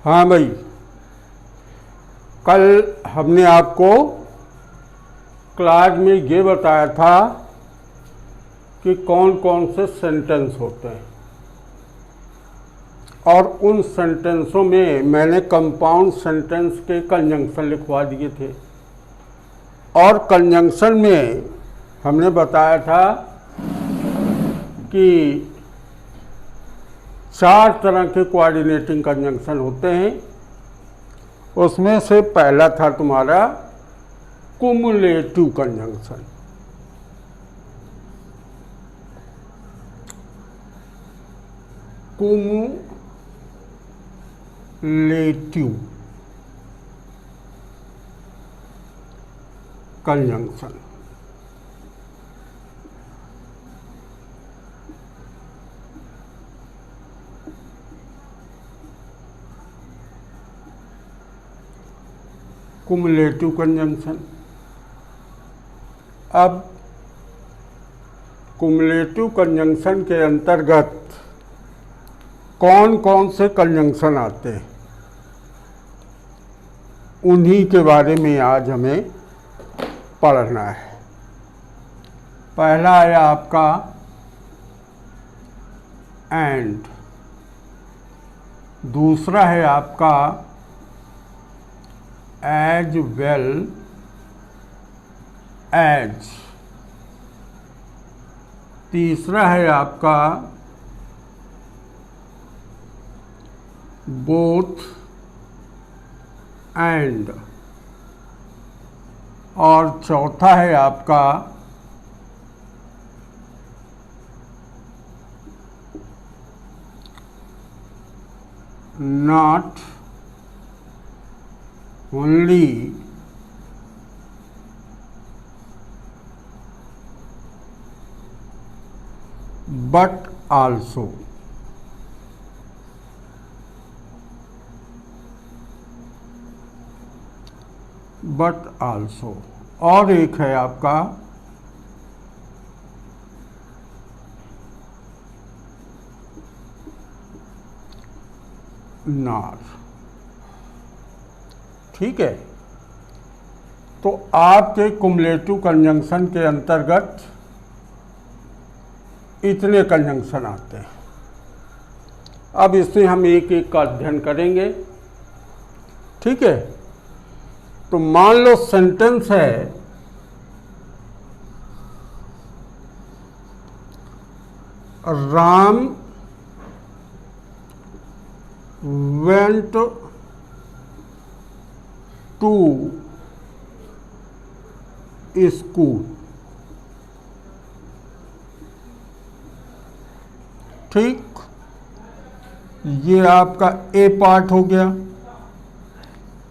हाँ भाई, कल हमने आपको क्लास में ये बताया था कि कौन कौन से सेंटेंस होते हैं, और उन सेंटेंसों में मैंने कंपाउंड सेंटेंस के कंजंक्शन लिखवा दिए थे। और कंजंक्शन में हमने बताया था कि 4 तरह के कोऑर्डिनेटिंग कंजंक्शन होते हैं। उसमें से पहला था तुम्हारा cumulative conjunction. Cumulative conjunction. Cumulative conjunction. अब कुमुलेटिव कंजंक्शन के अंतर्गत कौन कौन से कंजंक्शन आते हैं, उन्हीं के बारे में आज हमें पढ़ना है। पहला है आपका एंड, दूसरा है आपका एज वेल एज, तीसरा है आपका बोथ एंड, और चौथा है आपका not only but also. But also. और एक है आपका नॉट। ठीक है, तो आपके कुमुलेटिव कंजंक्शन के अंतर्गत इतने कंजंक्शन आते हैं। अब इसमें हम एक एक का अध्ययन करेंगे। ठीक है, तो मान लो सेंटेंस है राम वेंट टू स्कूल। ठीक, ये आपका ए पार्ट हो गया,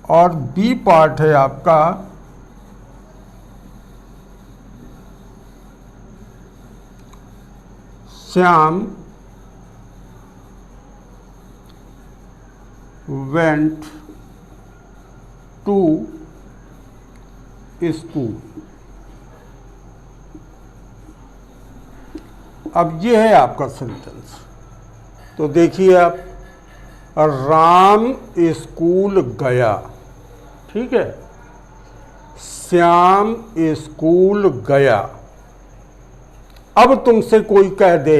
और बी पार्ट है आपका श्याम वेंट टू स्कूल। अब ये है आपका सेंटेंस। तो देखिए आप, राम स्कूल गया। ठीक है, श्याम स्कूल गया। अब तुमसे कोई कह दे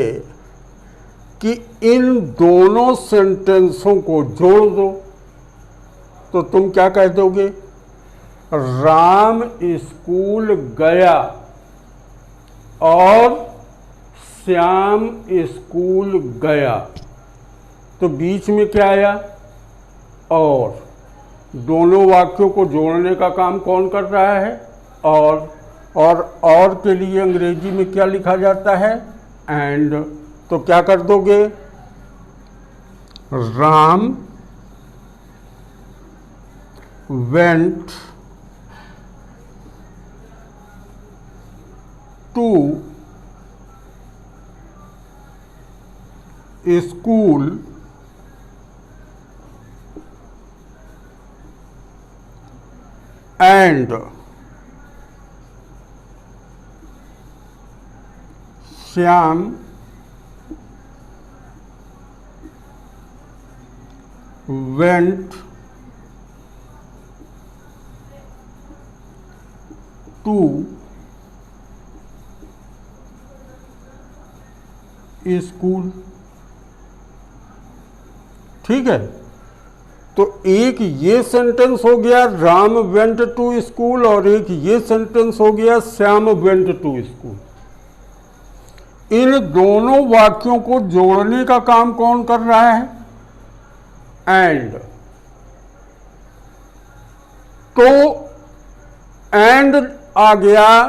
कि इन दोनों सेंटेंसों को जोड़ दो, तो तुम क्या कह दोगे? राम स्कूल गया और श्याम स्कूल गया। तो बीच में क्या आया? और। दोनों वाक्यों को जोड़ने का काम कौन कर रहा है? और के लिए अंग्रेजी में क्या लिखा जाता है? एंड। तो क्या कर दोगे? Ram went to school and Shyam went to school. ठीक है, तो एक ये सेंटेंस हो गया राम वेंट टू स्कूल, और एक ये सेंटेंस हो गया श्याम वेंट टू स्कूल। इन दोनों वाक्यों को जोड़ने का काम कौन कर रहा है? एंड। तो एंड आ गया,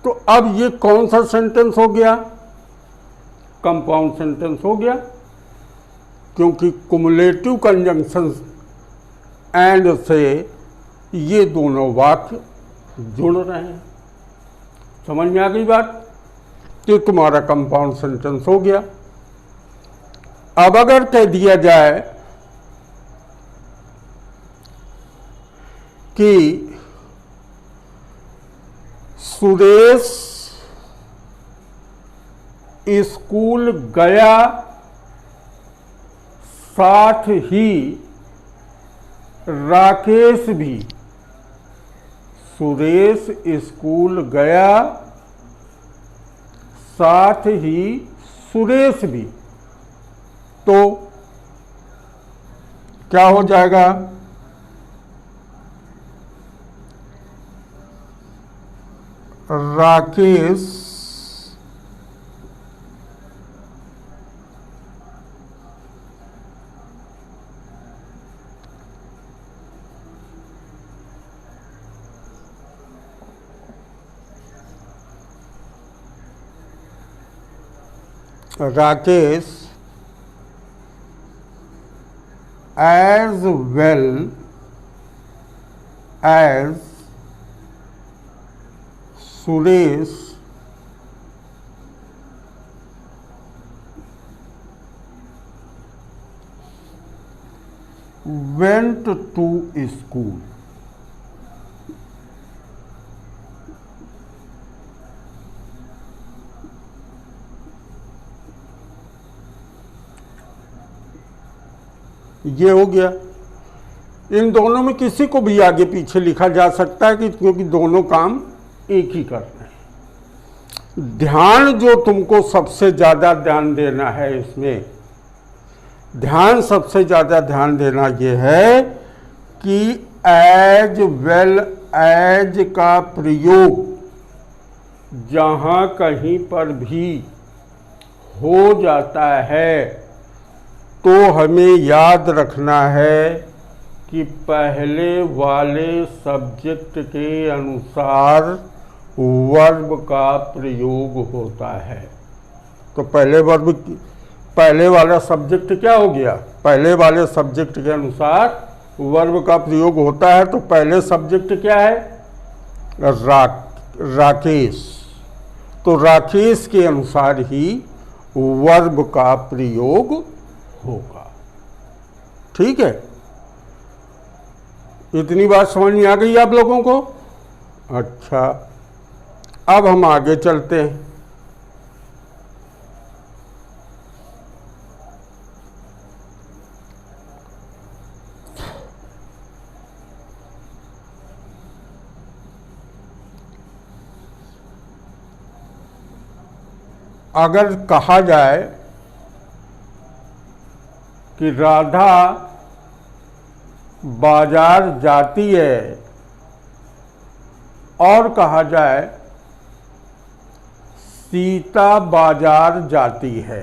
तो अब ये कौन सा सेंटेंस हो गया? कंपाउंड सेंटेंस हो गया, क्योंकि कुमुलेटिव कंजंक्शन एंड से ये दोनों वाक्य जुड़ रहे हैं। समझ में आ गई बात? तो तुम्हारा कंपाउंड सेंटेंस हो गया। अब अगर कह दिया जाए कि सुरेश स्कूल गया, साथ ही राकेश भी। सुरेश स्कूल गया, साथ ही सुरेश भी। तो क्या हो जाएगा? Rakesh as well as Suresh went to school। ये हो गया। इन दोनों में किसी को भी आगे पीछे लिखा जा सकता है, क्योंकि दोनों काम एक ही कर रहे हैं। ध्यान जो तुमको सबसे ज्यादा ध्यान देना है, इसमें ध्यान सबसे ज्यादा ध्यान देना ये है कि एज वेल एज का प्रयोग जहां कहीं पर भी हो जाता है तो हमें याद रखना है कि पहले वाले सब्जेक्ट के अनुसार वर्ब का प्रयोग होता है। तो पहले वाला सब्जेक्ट क्या हो गया? पहले वाले सब्जेक्ट के अनुसार वर्ब का प्रयोग होता है। तो पहले सब्जेक्ट क्या है? राकेश। तो राकेश के अनुसार ही वर्ब का प्रयोग होगा। ठीक है, इतनी बात समझ में आ गई आप लोगों को? अच्छा, अब हम आगे चलते हैं। अगर कहा जाए कि राधा बाजार जाती है, और कहा जाए सीता बाजार जाती है।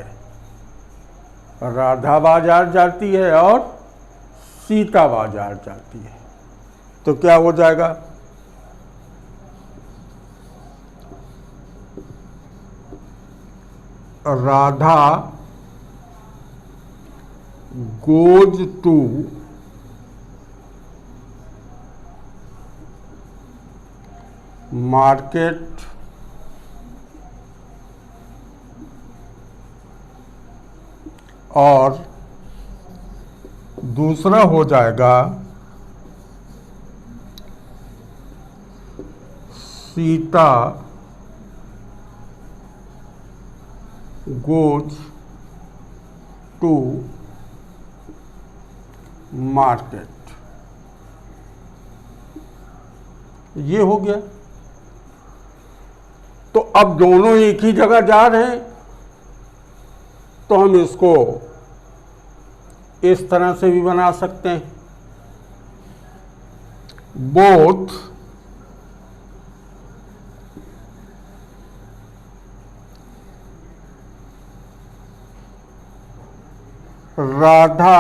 राधा बाजार जाती है और सीता बाजार जाती है, तो क्या हो जाएगा? राधा goes to market और दूसरा हो जाएगा सीता goes to मार्केट। ये हो गया। तो अब दोनों एक ही जगह जा रहे हैं, तो हम इसको इस तरह से भी बना सकते हैं, both Radha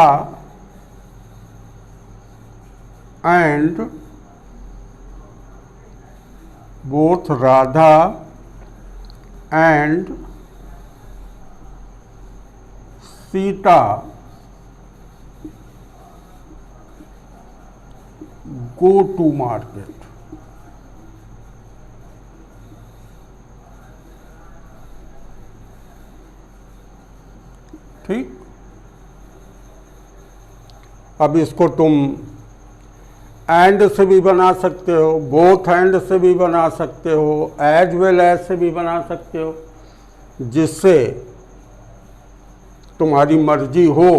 and Sita go to market। ठीक। अब इसको तुम एंड से भी बना सकते हो, बोथ एंड से भी बना सकते हो, एज वेल एज से भी बना सकते हो, जिससे तुम्हारी मर्जी हो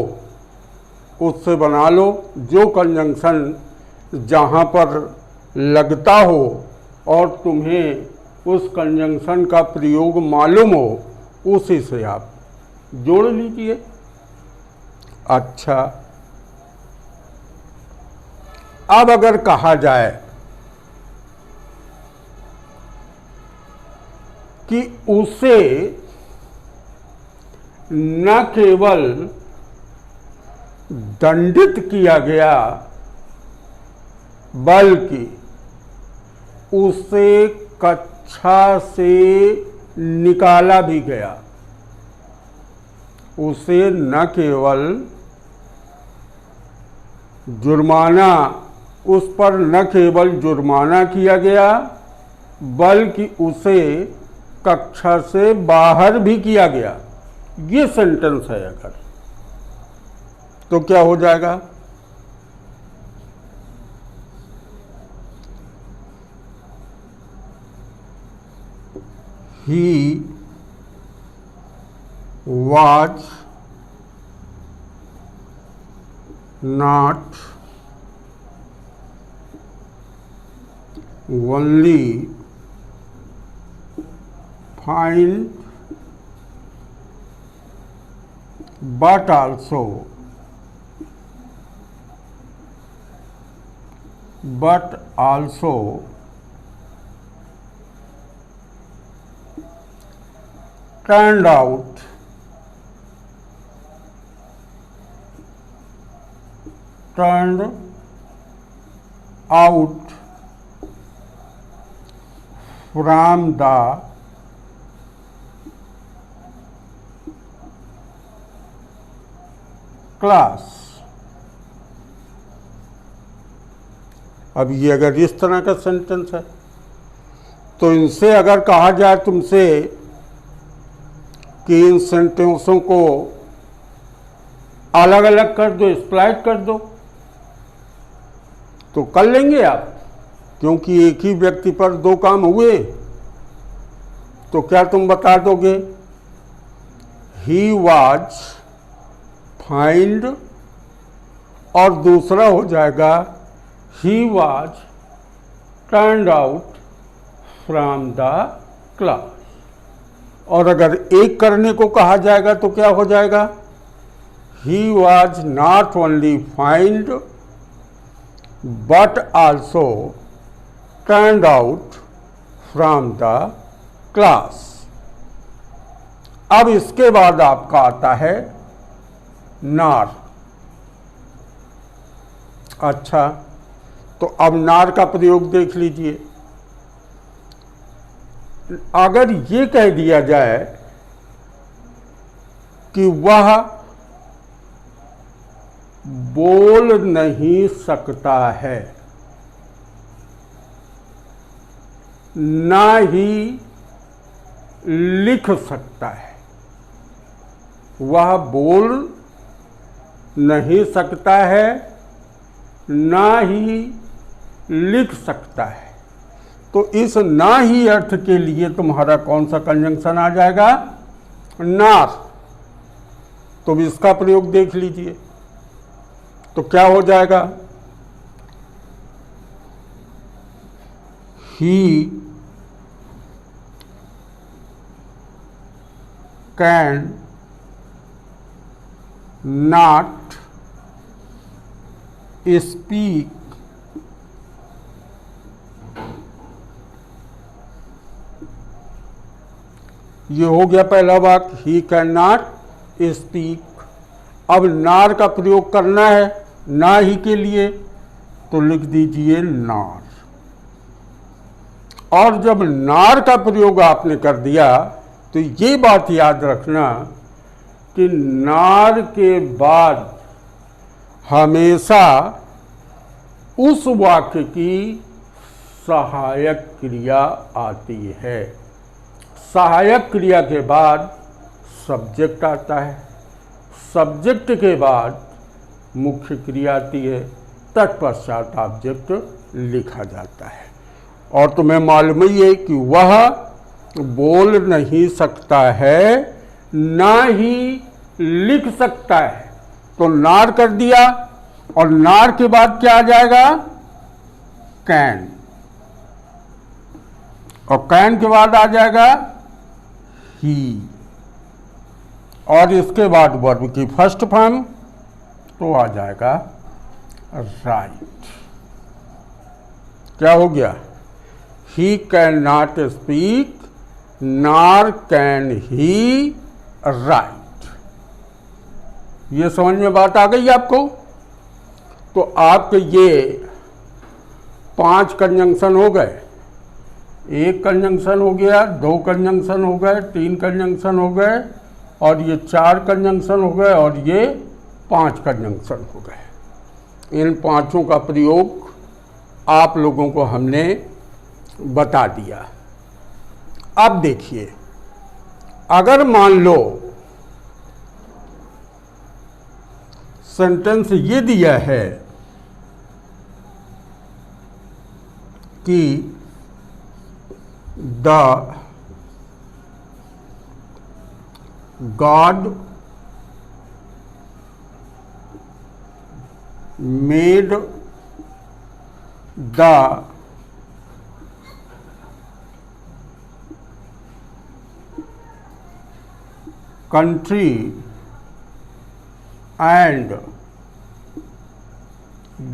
उससे बना लो। जो कंजंक्शन जहाँ पर लगता हो और तुम्हें उस कंजंक्शन का प्रयोग मालूम हो, उसी से आप जोड़ लीजिए। अच्छा, अब अगर कहा जाए कि उसे न केवल दंडित किया गया बल्कि उसे कक्षा से निकाला भी गया। उसे न केवल जुर्माना, उस पर न केवल जुर्माना किया गया बल्कि उसे कक्षा से बाहर भी किया गया। ये सेंटेंस है अगर, तो क्या हो जाएगा? He was not only fined but also turned out from the class. अब ये अगर इस तरह का सेंटेंस है, तो इनसे अगर कहा जाए तुमसे कि इन सेंटेंसों को अलग अलग कर दो, स्प्लाइट कर दो, तो कर लेंगे आप, क्योंकि एक ही व्यक्ति पर दो काम हुए। तो क्या तुम बता दोगे? ही वाज फाइंड और दूसरा हो जाएगा he was turned out from the class. और अगर एक करने को कहा जाएगा तो क्या हो जाएगा? He was not only find but also turned out from the class. अब इसके बाद आपका आता है नार। अच्छा, तो अब नार का प्रयोग देख लीजिए। अगर ये कह दिया जाए कि वह बोल नहीं सकता है, ना ही लिख सकता है, वह बोल नहीं सकता है, ना ही लिख सकता है, तो इस ना ही अर्थ के लिए तुम्हारा कौन सा कंजंक्शन आ जाएगा? नार। तो इसका प्रयोग देख लीजिए। तो क्या हो जाएगा? ही कैन नॉट स्पीक ये हो गया पहला वाक्य, ही कैन नॉट स्पीक। अब नार का प्रयोग करना है ना ही के लिए, तो लिख दीजिए नार। और जब नार का प्रयोग आपने कर दिया तो ये बात याद रखना कि नार के बाद हमेशा उस वाक्य की सहायक क्रिया आती है। सहायक क्रिया के बाद सब्जेक्ट आता है, सब्जेक्ट के बाद मुख्य क्रिया आती है, तत्पश्चात ऑब्जेक्ट लिखा जाता है। और तुम्हें मालूम ही है कि वह बोल नहीं सकता है ना ही लिख सकता है, तो नार कर दिया और नार के बाद क्या आ जाएगा? कैन, और कैन के बाद आ जाएगा ही, और इसके बाद वर्ब की फर्स्ट फॉर्म तो आ जाएगा राइट। क्या हो गया? He can not speak nor can he right. ये समझ में बात आ गई आपको? तो आपके ये 5 कंजंक्शन हो गए। 1 कंजंक्शन हो गया, 2 कंजंक्शन हो गए, 3 कंजंक्शन हो गए, और ये 4 कंजंक्शन हो गए, और ये 5 कंजंक्शन हो गए। इन 5 का प्रयोग आप लोगों को हमने बता दिया। अब देखिए, अगर मान लो सेंटेंस ये दिया है कि the god made the country and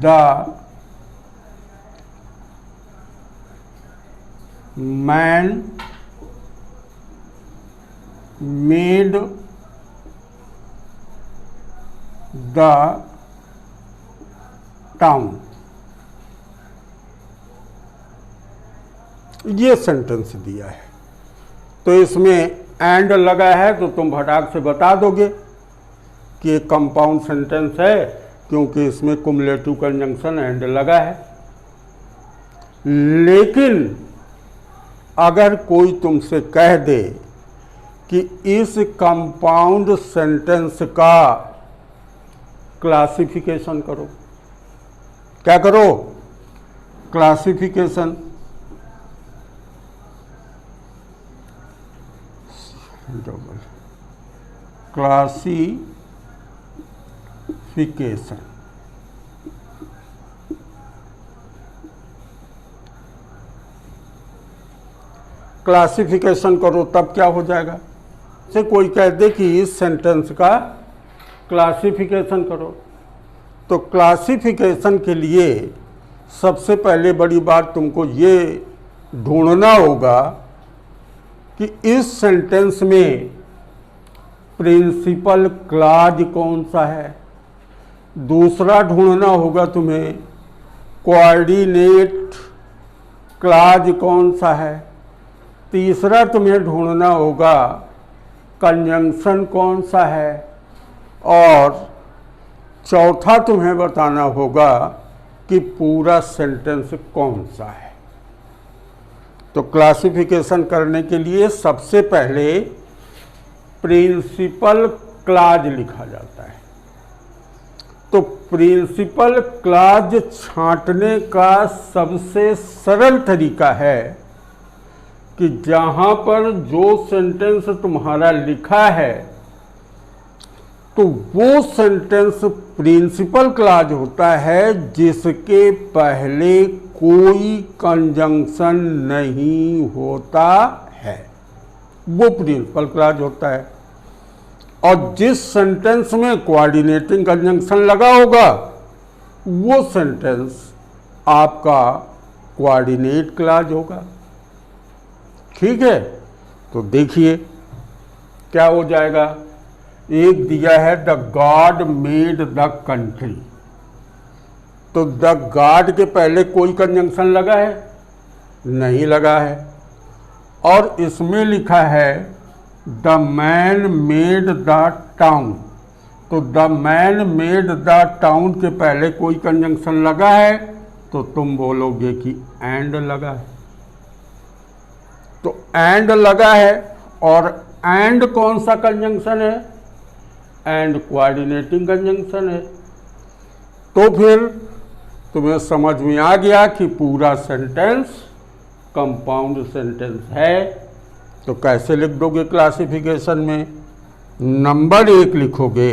the man made the town। ये सेंटेंस दिया है, तो इसमें एंड लगा है तो तुम फटाक से बता दोगे कि ये कंपाउंड सेंटेंस है, क्योंकि इसमें कुमुलेटिव कंजंक्शन एंड लगा है। लेकिन अगर कोई तुमसे कह दे कि इस कंपाउंड सेंटेंस का क्लासिफिकेशन करो, क्या करो? क्लासिफिकेशन। क्लासिफिकेशन। क्लासिफिकेशन करो, तब क्या हो जाएगा? से कोई कह दे कि इस सेंटेंस का क्लासिफिकेशन करो, तो क्लासिफिकेशन के लिए सबसे पहले बड़ी बात तुमको ये ढूंढना होगा कि इस सेंटेंस में प्रिंसिपल क्लॉज कौन सा है। दूसरा ढूंढना होगा तुम्हें कोऑर्डिनेट क्लॉज कौन सा है। तीसरा तुम्हें ढूंढना होगा कंजंक्शन कौन सा है, और चौथा तुम्हें बताना होगा कि पूरा सेंटेंस कौन सा है। तो क्लासिफिकेशन करने के लिए सबसे पहले प्रिंसिपल क्लॉज लिखा जाता है। तो प्रिंसिपल क्लॉज छांटने का सबसे सरल तरीका है कि जहां पर जो सेंटेंस तुम्हारा लिखा है तो वो सेंटेंस प्रिंसिपल क्लॉज होता है जिसके पहले कोई कंजंक्शन नहीं होता है, वो प्रिंसिपल क्लॉज होता है। और जिस सेंटेंस में कोऑर्डिनेटिंग कंजंक्शन लगा होगा वो सेंटेंस आपका कोऑर्डिनेट क्लॉज होगा। ठीक है, तो देखिए क्या हो जाएगा। एक दिया है the god made the country, तो द गॉड के पहले कोई कंजंक्शन लगा है? नहीं लगा है। और इसमें लिखा है the man made the town, तो the man made the town के पहले कोई कंजंक्शन लगा है तो तुम बोलोगे कि एंड लगा है। तो एंड लगा है, और एंड कौन सा कंजंक्शन है? एंड कोऑर्डिनेटिंग कंजंक्शन है। तो फिर तुम्हें समझ में आ गया कि पूरा सेंटेंस कंपाउंड सेंटेंस है। तो कैसे लिख दोगे क्लासिफिकेशन में? नंबर 1 लिखोगे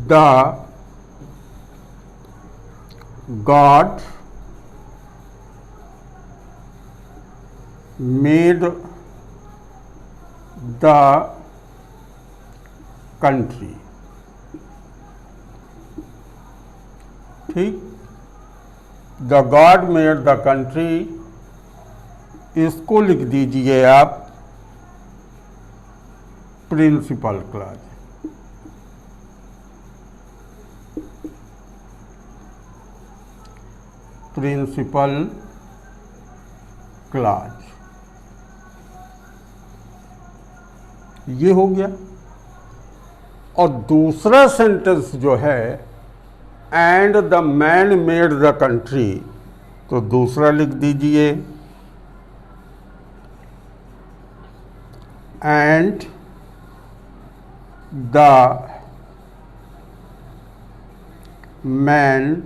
the god made the country. ठीक, the god made the country, इसको लिख दीजिए आप प्रिंसिपल क्लॉज। प्रिंसिपल क्लॉज ये हो गया। और दूसरा सेंटेंस जो है and the man made the country, तो दूसरा लिख दीजिए and the man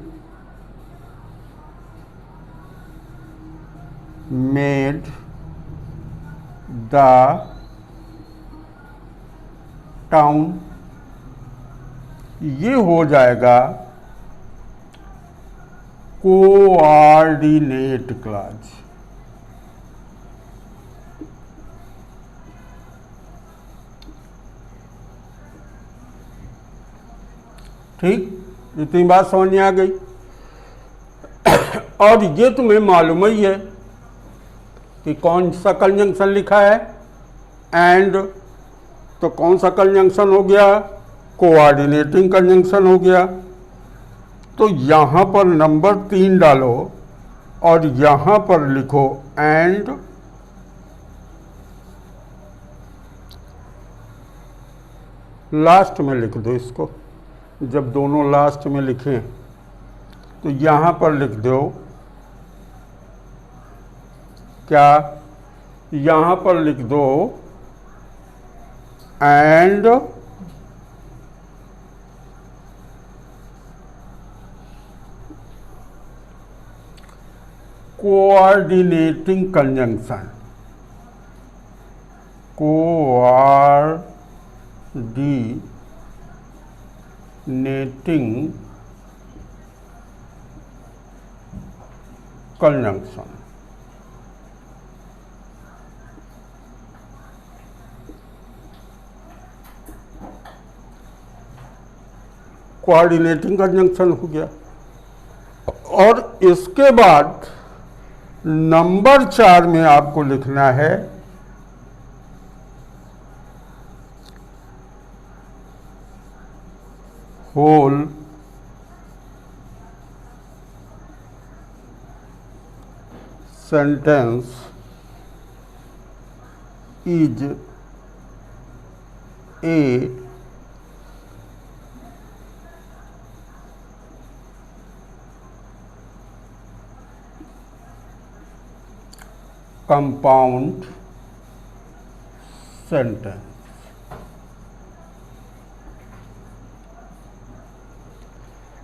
made the town. ये हो जाएगा कोऑर्डिनेट क्लॉज। ठीक, इतनी बात समझ में आ गई। और ये तुम्हें मालूम ही है कि कौन सा कंजंक्शन लिखा है एंड, तो कौन सा कंजंक्शन हो गया? कोऑर्डिनेटिंग कंजंक्शन हो गया। तो यहाँ पर नंबर 3 डालो और यहाँ पर लिखो एंड लास्ट में लिख दो इसको। जब दोनों लास्ट में लिखें तो यहाँ पर लिख दो क्या? यहाँ पर लिख दो and coordinating conjunction. Coordinating conjunction. Coordinating conjunction हो गया। और इसके बाद नंबर 4 में आपको लिखना है whole sentence is a compound sentence.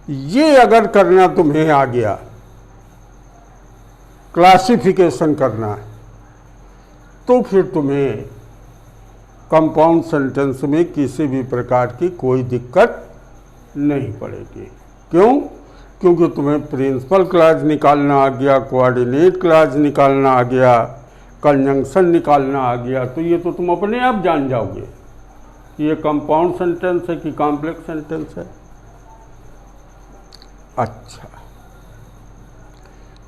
ये अगर करना तुम्हें आ गया, क्लासिफिकेशन करना है, तो फिर तुम्हें कंपाउंड सेंटेंस में किसी भी प्रकार की कोई दिक्कत नहीं पड़ेगी। क्यों? क्योंकि तुम्हें प्रिंसिपल क्लॉज निकालना आ गया, कोऑर्डिनेट क्लॉज निकालना आ गया, कंजंक्शन निकालना आ गया, तो ये तो तुम अपने आप जान जाओगे कि ये कंपाउंड सेंटेंस है कि कॉम्प्लेक्स सेंटेंस है। अच्छा,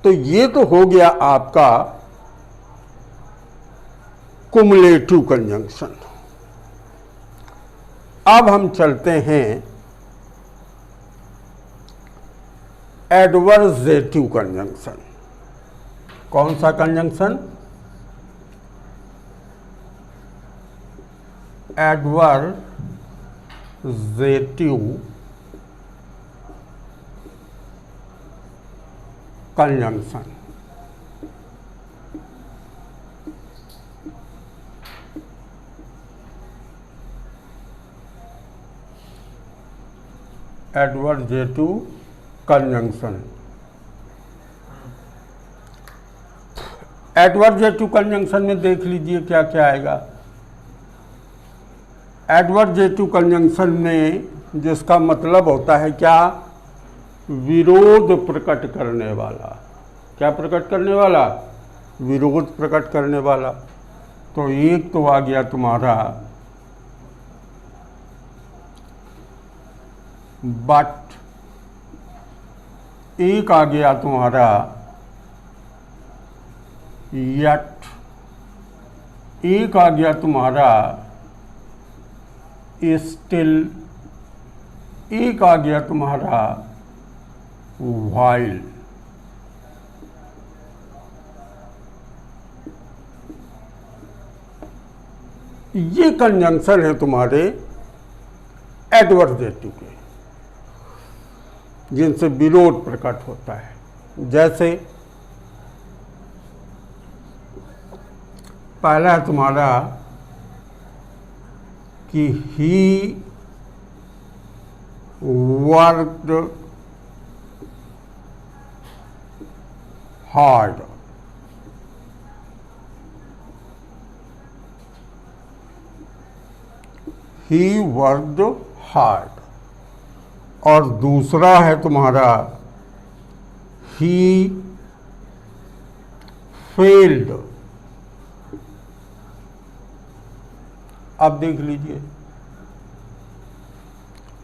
तो ये तो हो गया आपका कुमुलेटिव कंजंक्शन। अब हम चलते हैं एडवर्जेटिव कंजंक्शन। कौन सा कंजंक्शन? एडवर्जेटिव कंजंक्शन। एडवर्जेटिव कंजंक्शन। एडवर्जेटिव कंजंक्शन में देख लीजिए क्या क्या आएगा। एडवर्जेटिव कंजंक्शन में जिसका मतलब होता है क्या? विरोध प्रकट करने वाला। क्या प्रकट करने वाला? विरोध प्रकट करने वाला। तो एक तो आ गया तुम्हारा बट, एक आ गया तुम्हारा यट, एक आ गया तुम्हारा स्टिल, एक आ गया तुम्हारा व्हाइल। ये कंजंक्शन है तुम्हारे एडवर्जेटिव के, जिनसे विरोध प्रकट होता है। जैसे पहला है तुम्हारा कि he worked hard. He worked hard. और दूसरा है तुम्हारा ही फेल्ड। अब देख लीजिए,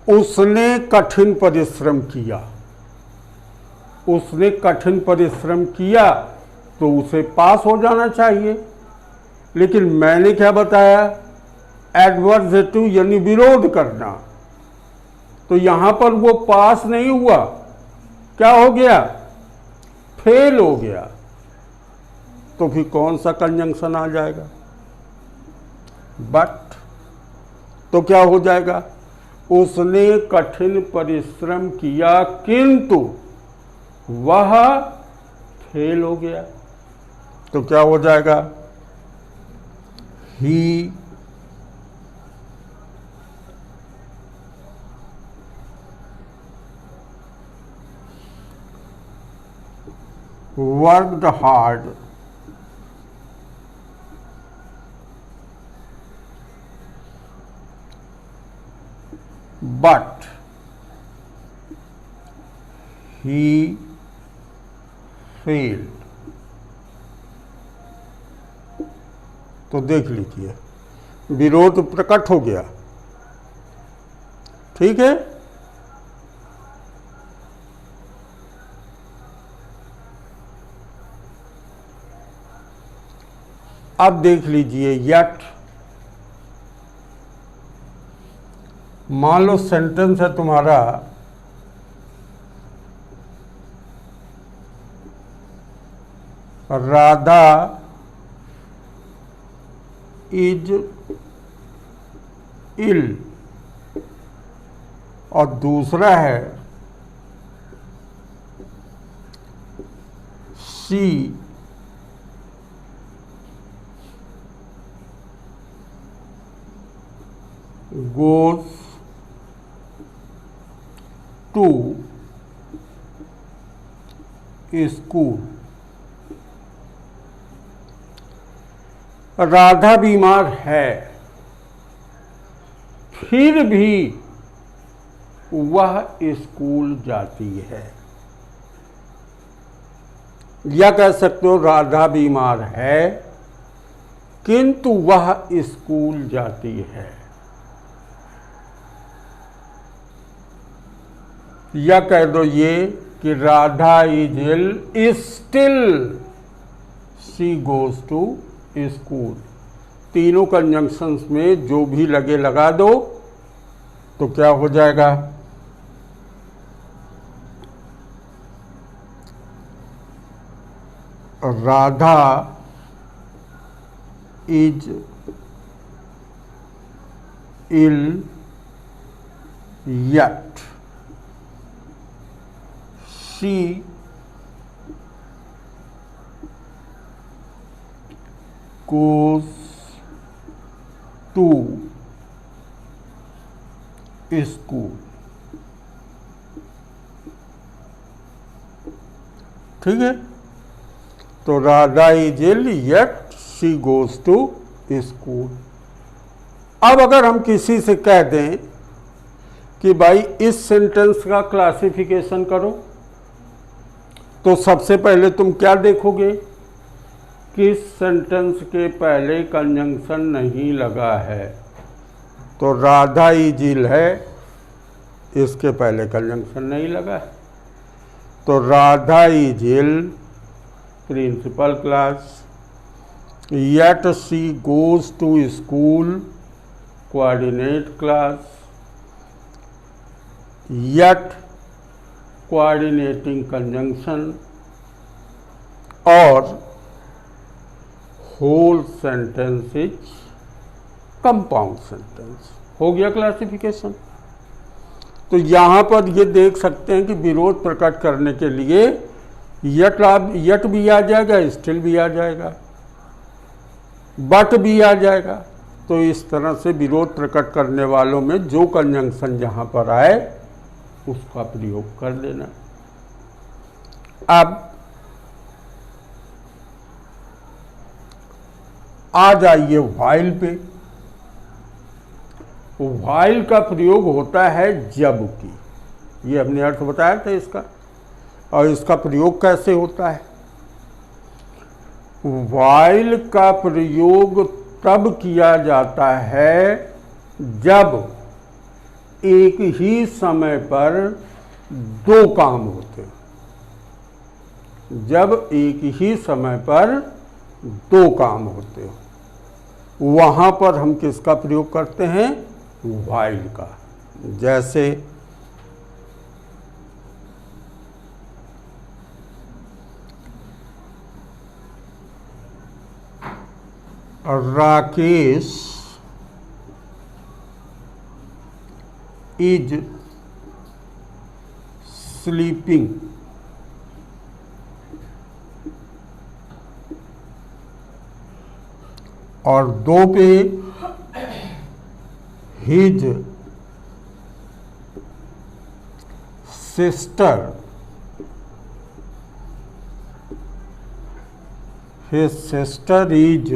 उसने कठिन परिश्रम किया। उसने कठिन परिश्रम किया तो उसे पास हो जाना चाहिए, लेकिन मैंने क्या बताया? एडवर्जेटिव यानी विरोध करना। तो यहां पर वो पास नहीं हुआ, क्या हो गया? फेल हो गया। तो फिर कौन सा कंजंक्शन आ जाएगा? बट। तो क्या हो जाएगा? उसने कठिन परिश्रम किया किंतु वह फेल हो गया। तो क्या हो जाएगा? ही worked hard but he failed। तो देख लीजिए, विरोध प्रकट हो गया। ठीक है। अब देख लीजिए यट। मान लो सेंटेंस है तुम्हारा राधा इज इल, और दूसरा है she goes to school। Radha बीमार है, फिर भी वह स्कूल जाती है। या कह सकते हो राधा बीमार है किंतु वह स्कूल जाती है। या कह दो ये कि Radha is ill still she goes to school. तीनों कंजंक्शंस में जो भी लगे लगा दो तो क्या हो जाएगा? Radha is ill yet she goes to school। ठीक है, तो Radha is ill yet she goes to school। अब अगर हम किसी से कह दें कि भाई इस सेंटेंस का क्लासिफिकेशन करो, तो सबसे पहले तुम क्या देखोगे? किस सेंटेंस के पहले कंजंक्शन नहीं लगा है। तो राधा इज इल है, इसके पहले कंजंक्शन नहीं लगा है, तो Radha is ill principal clause. Yet she goes to school coordinate clause. Yet coordinating conjunction और whole sentence is compound sentence. हो गया क्लासिफिकेशन। तो यहां पर ये देख सकते हैं कि विरोध प्रकट करने के लिए यट भी आ जाएगा, स्टिल भी आ जाएगा, बट भी आ जाएगा। तो इस तरह से विरोध प्रकट करने वालों में जो कंजंक्शन जहां पर आए उसका प्रयोग कर देना। अब आ जाइए व्हाइल पे। व्हाइल का प्रयोग होता है जब की, ये हमने अर्थ बताया था इसका। और इसका प्रयोग कैसे होता है? व्हाइल का प्रयोग तब किया जाता है जब एक ही समय पर दो काम होते। जब एक ही समय पर दो काम होते हो वहां पर हम किसका प्रयोग करते हैं? व्हाइल का। जैसे राकेश इज स्लीपिंग। और दो पे his sister is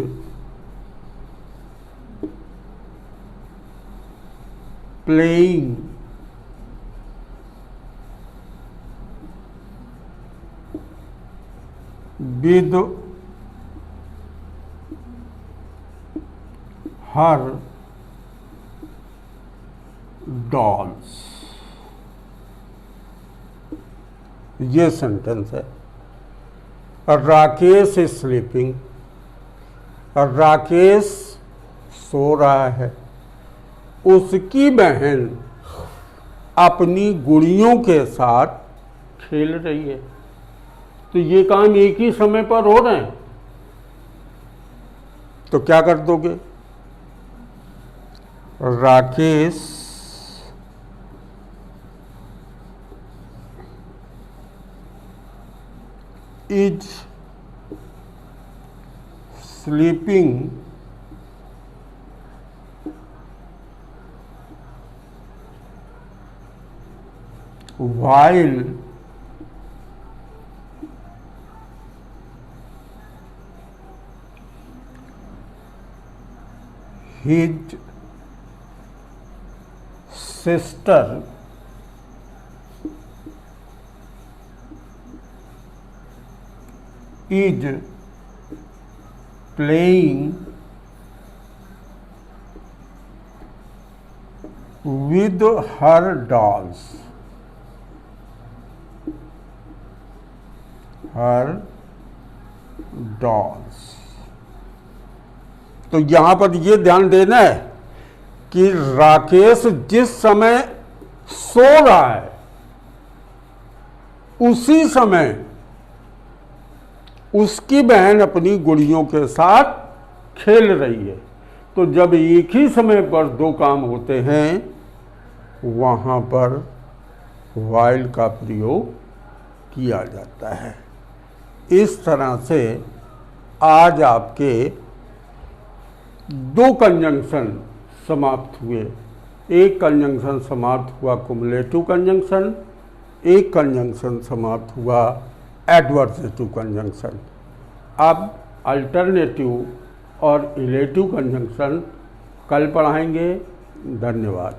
playing with her dolls. ये सेंटेंस है। Rakesh is sleeping. राकेश सो रहा है, उसकी बहन अपनी गुड़ियों के साथ खेल रही है। तो ये काम एक ही समय पर हो रहे हैं, तो क्या कर दोगे? Rakesh is sleeping while his sister is playing with her dolls. तो यहां पर ये ध्यान देना है कि राकेश जिस समय सो रहा है उसी समय उसकी बहन अपनी गुड़ियों के साथ खेल रही है। तो जब एक ही समय पर दो काम होते हैं वहाँ पर वाइल का प्रयोग किया जाता है। इस तरह से आज आपके दो कंजंक्शन समाप्त हुए। एक कंजंक्शन समाप्त हुआ कुमुलेटिव कंजंक्शन, एक कंजंक्शन समाप्त हुआ एडवर्सेटिव कंजंक्शन। अब अल्टरनेटिव और इलेटिव कंजंक्शन कल पढ़ाएंगे। धन्यवाद।